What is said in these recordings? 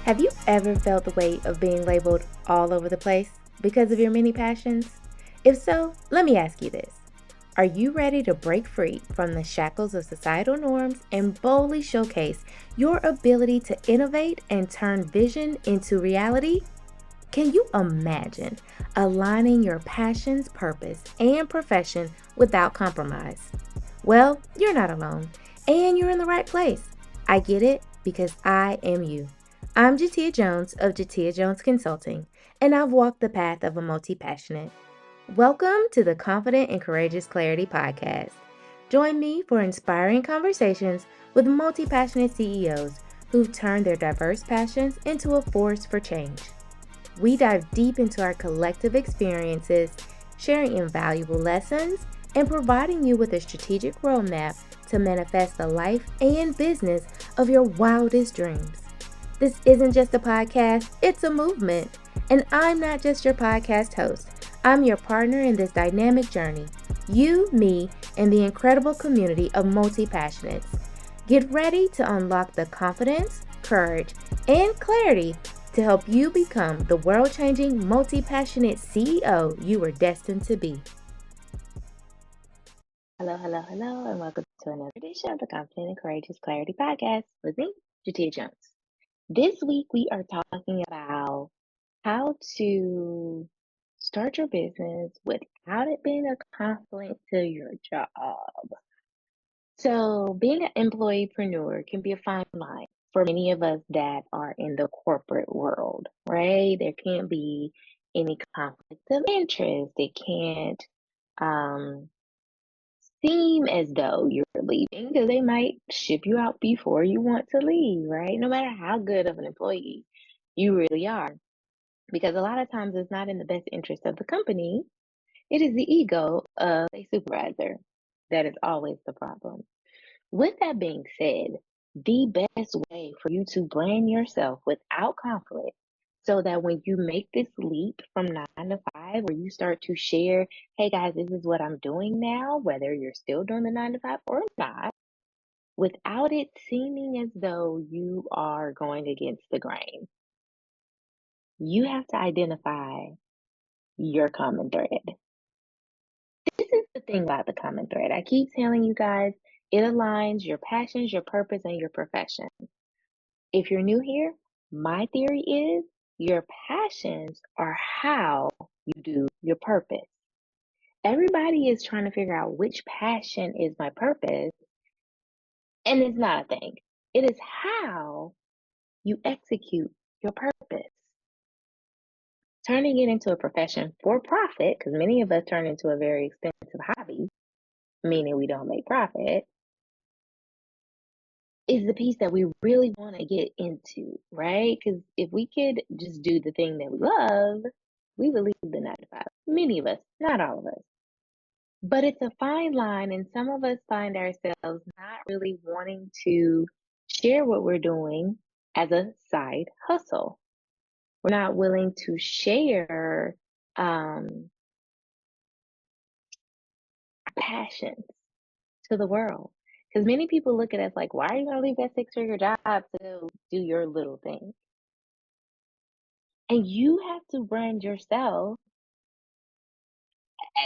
Have you ever felt the weight of being labeled all over the place because of your many passions? If so, let me ask you this. Are you ready to break free from the shackles of societal norms and boldly showcase your ability to innovate and turn vision into reality? Can you imagine aligning your passions, purpose, and profession without compromise? Well, you're not alone, and you're in the right place. I get it because I am you. I'm Jateya Jones of Jateya Jones Consulting, and I've walked the path of a multi-passionate. Welcome to the Confident and Courageous Clarity Podcast. Join me for inspiring conversations with multi-passionate CEOs who've turned their diverse passions into a force for change. We dive deep into our collective experiences, sharing invaluable lessons, and providing you with a strategic roadmap to manifest the life and business of your wildest dreams. This isn't just a podcast, it's a movement. And I'm not just your podcast host, I'm your partner in this dynamic journey. You, me, and the incredible community of multi-passionates. Get ready to unlock the confidence, courage, and clarity to help you become the world-changing, multi-passionate CEO you were destined to be. Hello, and welcome to another edition of the Confident and Courageous Clarity Podcast with me, Jateya Jones. This week, we are talking about how to start your business without it being a conflict to your job. So, being an employeepreneur can be a fine line for many of us that are in the corporate world, right? There can't be any conflict of interest. It can't um, seem as though you're leaving because they might ship you out before you want to leave, right? No matter how good of an employee you really are. Because a lot of times it's not in the best interest of the company, it is the ego of a supervisor that is always the problem. With that being said, the best way for you to brand yourself without conflict so that when you make this leap from 9 to 5, where you start to share, hey guys, this is what I'm doing now, whether you're still doing the 9 to 5 or not, without it seeming as though you are going against the grain, you have to identify your common thread. This is the thing about the common thread. I keep telling you guys, it aligns your passions, your purpose, and your profession. If you're new here, my theory is your passions are how you do your purpose. Everybody is trying to figure out which passion is my purpose, and it's not a thing. It is how you execute your purpose. Turning it into a profession for profit, because many of us turn into a very expensive hobby, meaning we don't make profit, is the piece that we really want to get into, right? Because if we could just do the thing that we love, we would leave the 9 to 5. Many of us, not all of us. But it's a fine line, and some of us find ourselves not really wanting to share what we're doing as a side hustle. We're not willing to share passions to the world. Because many people look at us like, why are you going to leave that 6-figure job to go do your little thing? And you have to brand yourself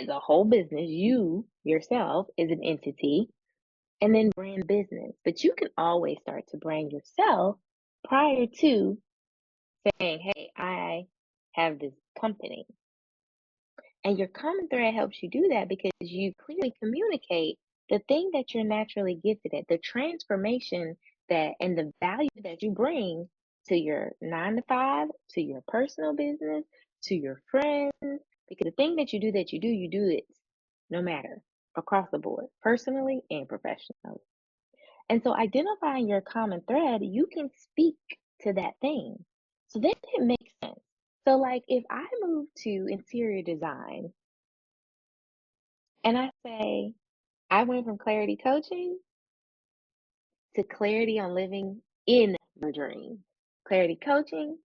as a whole business. You yourself is an entity, and then brand business. But you can always start to brand yourself prior to saying, hey, I have this company. And your common thread helps you do that because you clearly communicate the thing that you're naturally gifted at, the transformation that and the value that you bring to your 9 to 5, to your personal business, to your friends. Because the thing that you do it no matter across the board, personally and professionally. And so identifying your common thread, you can speak to that thing. So then it makes sense. So like if I move to interior design and I say, I went from clarity coaching to clarity on living in your dream. Clarity coaching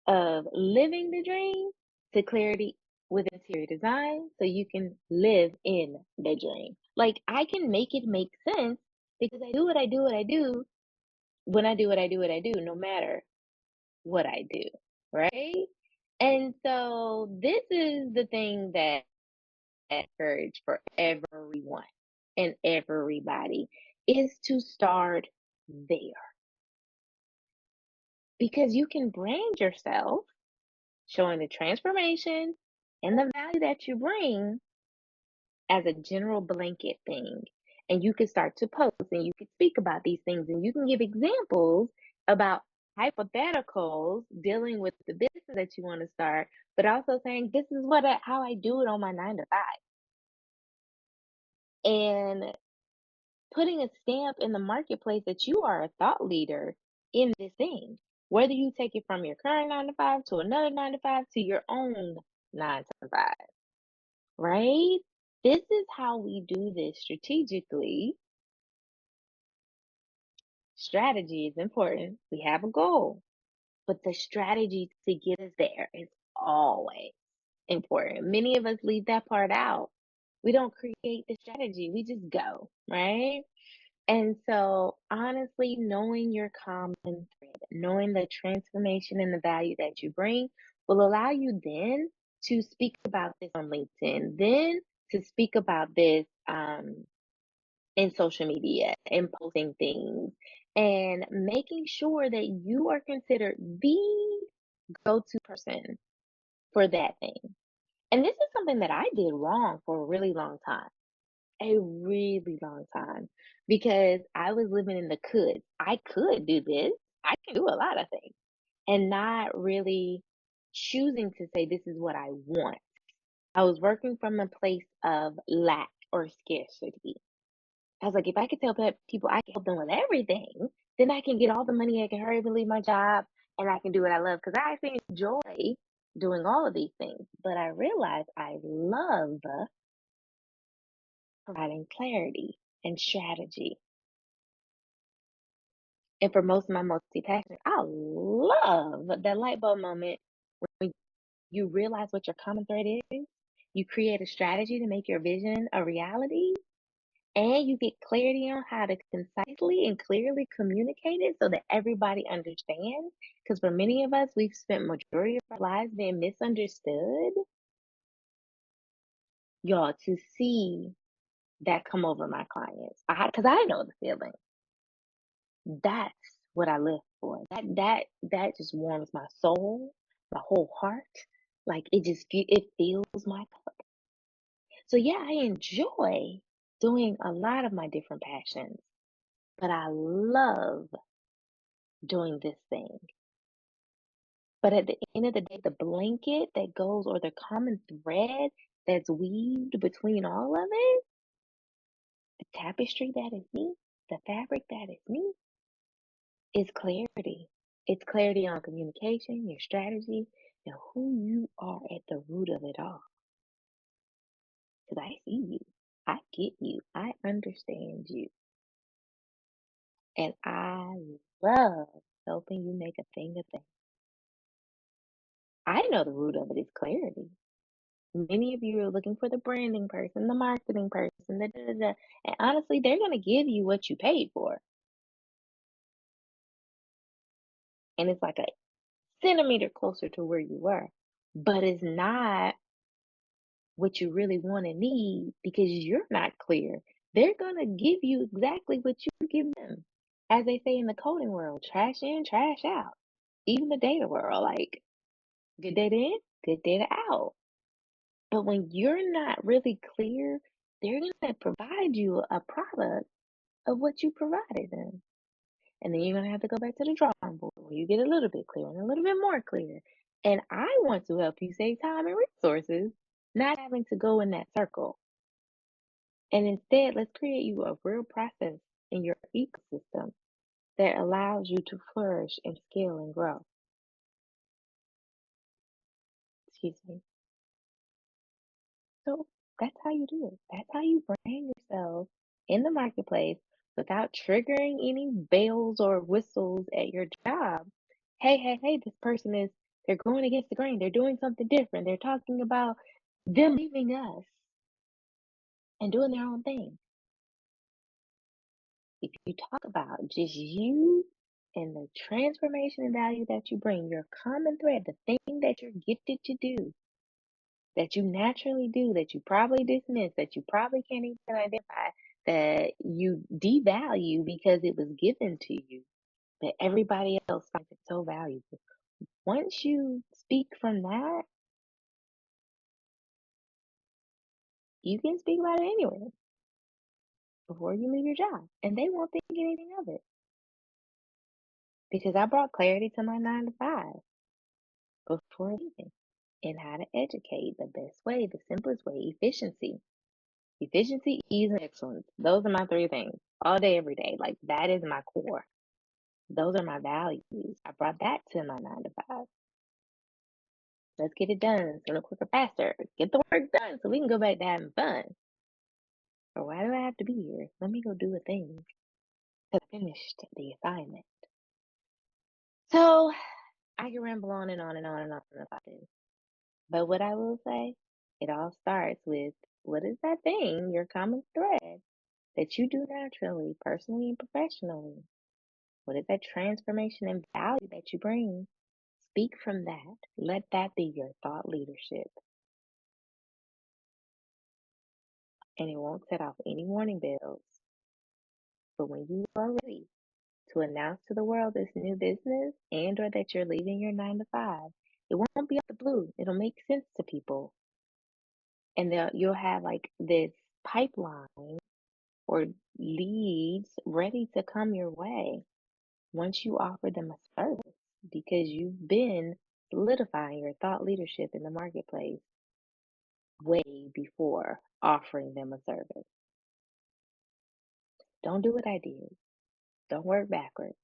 of living the dream to clarity with interior design so you can live in the dream. Like I can make it make sense because I do what I do when I do what I do, no matter what I do, right? And so this is the thing that I encourage for everyone and everybody is to start there, because you can brand yourself showing the transformation and the value that you bring as a general blanket thing. And you can start to post and you can speak about these things and you can give examples about hypotheticals dealing with the business that you want to start, but also saying, this is how I do it on my 9 to 5. And putting a stamp in the marketplace that you are a thought leader in this thing, whether you take it from your current 9 to 5 to another 9 to 5 to your own 9 to 5, right? This is how we do this strategically. Strategy is important. We have a goal, but the strategy to get us there is always important. Many of us leave that part out. We don't create the strategy, we just go, right? And so, honestly, knowing your common thread, knowing the transformation and the value that you bring will allow you then to speak about this on LinkedIn, then to speak about this in social media and posting things and making sure that you are considered the go to person for that thing. And this is something that I did wrong for a really long time, a really long time, because I was living in the could. I could do this, I can do a lot of things, and not really choosing to say, this is what I want. I was working from a place of lack or scarcity. I was like, if I could tell people I can help them with everything, then I can get all the money. I can hurry up and leave my job and I can do what I love because I actually enjoy doing all of these things. But I realized I love providing clarity and strategy. And for most of my multi passion, I love that light bulb moment when you realize what your common thread is. You create a strategy to make your vision a reality, and you get clarity on how to concisely and clearly communicate it so that everybody understands. Because for many of us, we've spent majority of our lives being misunderstood. Y'all, to see that come over my clients, because I know the feeling. That's what I live for. That just warms my soul, my whole heart. Like it fills my cup. So yeah, I enjoy doing a lot of my different passions, but I love doing this thing. But at the end of the day, the blanket that goes or the common thread that's weaved between all of it, the tapestry that is me, the fabric that is me, is clarity. It's clarity on communication, your strategy, and who you are at the root of it all. Because I see you, I get you, I understand you, and I love helping you make a thing of thing. I know the root of it is clarity. Many of you are looking for the branding person, the marketing person, the da da da. And honestly, they're going to give you what you paid for. And it's like a centimeter closer to where you were. But it's not what you really want and need because you're not clear. They're going to give you exactly what you give them. As they say in the coding world, trash in, trash out. Even the data world, like good data in, good data out. But when you're not really clear, they're going to provide you a product of what you provided them. And then you're going to have to go back to the drawing board where you get a little bit clearer and a little bit more clear. And I want to help you save time and resources, not having to go in that circle. And instead, let's create you a real process in your ecosystem that allows you to flourish and scale and grow. Excuse me. So that's how you do it. That's how you brand yourself in the marketplace without triggering any bells or whistles at your job. Hey, hey, hey, this person they're going against the grain. They're doing something different. They're talking about them leaving us and doing their own thing. If you talk about just you And the transformation and value that you bring, your common thread, the thing that you're gifted to do, that you naturally do, that you probably dismiss, that you probably can't even identify, that you devalue because it was given to you, that everybody else finds it so valuable. Once you speak from that, you can speak about it anywhere before you leave your job, and they won't think anything of it because I brought clarity to my 9 to 5 before leaving and how to educate the best way, the simplest way, efficiency, ease, and excellence. Those are my 3 things all day, every day. Like that is my core. Those are my values. I brought that to my 9 to 5. Let's get it done sooner, quicker, faster. Get the work done so we can go back to having fun. Or why do I have to be here? Let me go do a thing. Because I finished the assignment. So I can ramble on and on and on and on about this. But what I will say, it all starts with what is that thing, your common thread that you do naturally, personally and professionally? What is that transformation and value that you bring? Speak from that. Let that be your thought leadership. And it won't set off any warning bells. But when you are ready to announce to the world this new business and or that you're leaving your 9 to 5, it won't be out the blue. It'll make sense to people. And you'll have like this pipeline or leads ready to come your way once you offer them a service because you've been solidifying your thought leadership in the marketplace way before offering them a service. Don't do what I did. Don't work backwards.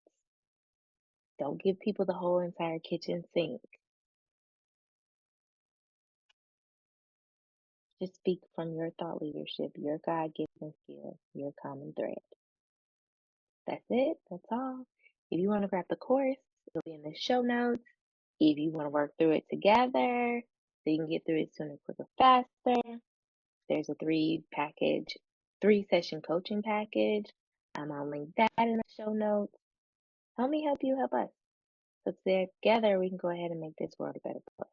Don't give people the whole entire kitchen sink. Just speak from your thought leadership, your God given skill, your common thread. That's it. That's all. If you want to grab the course, it'll be in the show notes. If you want to work through it together, so you can get through it sooner, quicker, faster, there's a 3-session coaching package. I'll link that in the show notes. Help me help you help us. So together we can go ahead and make this world a better place.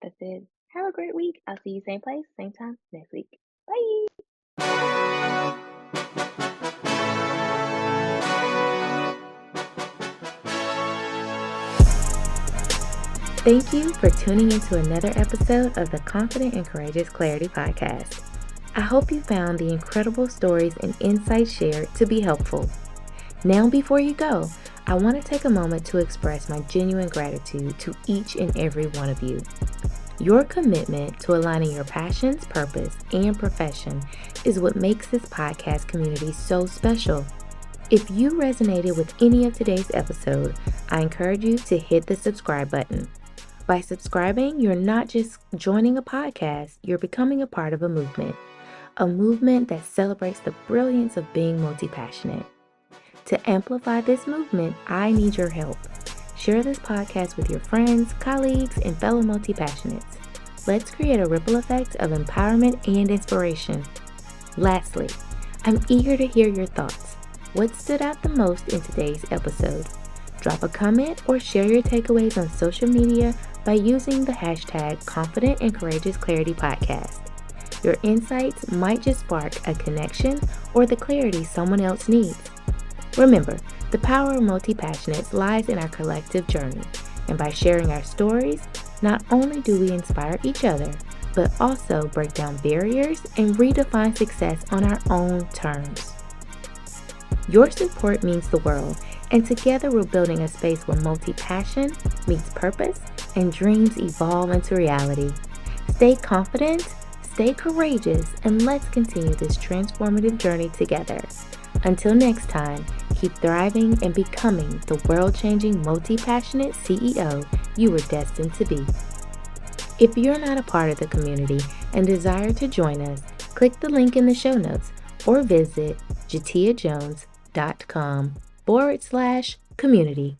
That's it. Have a great week. I'll see you same place, same time next week. Bye. Thank you for tuning into another episode of the Confident and Courageous Clarity Podcast. I hope you found the incredible stories and insights shared to be helpful. Now, before you go, I want to take a moment to express my genuine gratitude to each and every one of you. Your commitment to aligning your passions, purpose, and profession is what makes this podcast community so special. If you resonated with any of today's episode, I encourage you to hit the subscribe button. By subscribing, you're not just joining a podcast, you're becoming a part of a movement that celebrates the brilliance of being multi-passionate. To amplify this movement, I need your help. Share this podcast with your friends, colleagues, and fellow multi-passionates. Let's create a ripple effect of empowerment and inspiration. Lastly, I'm eager to hear your thoughts. What stood out the most in today's episode? Drop a comment or share your takeaways on social media by using the hashtag Confident and Courageous Clarity Podcast. Your insights might just spark a connection or the clarity someone else needs. Remember, the power of multi-passionates lies in our collective journey, and by sharing our stories, not only do we inspire each other, but also break down barriers and redefine success on our own terms. Your support means the world, and together we're building a space where multi-passion meets purpose and dreams evolve into reality. Stay confident, stay courageous, and let's continue this transformative journey together. Until next time, keep thriving and becoming the world-changing multi-passionate CEO you were destined to be. If you're not a part of the community and desire to join us, click the link in the show notes or visit jateyajones.com/community.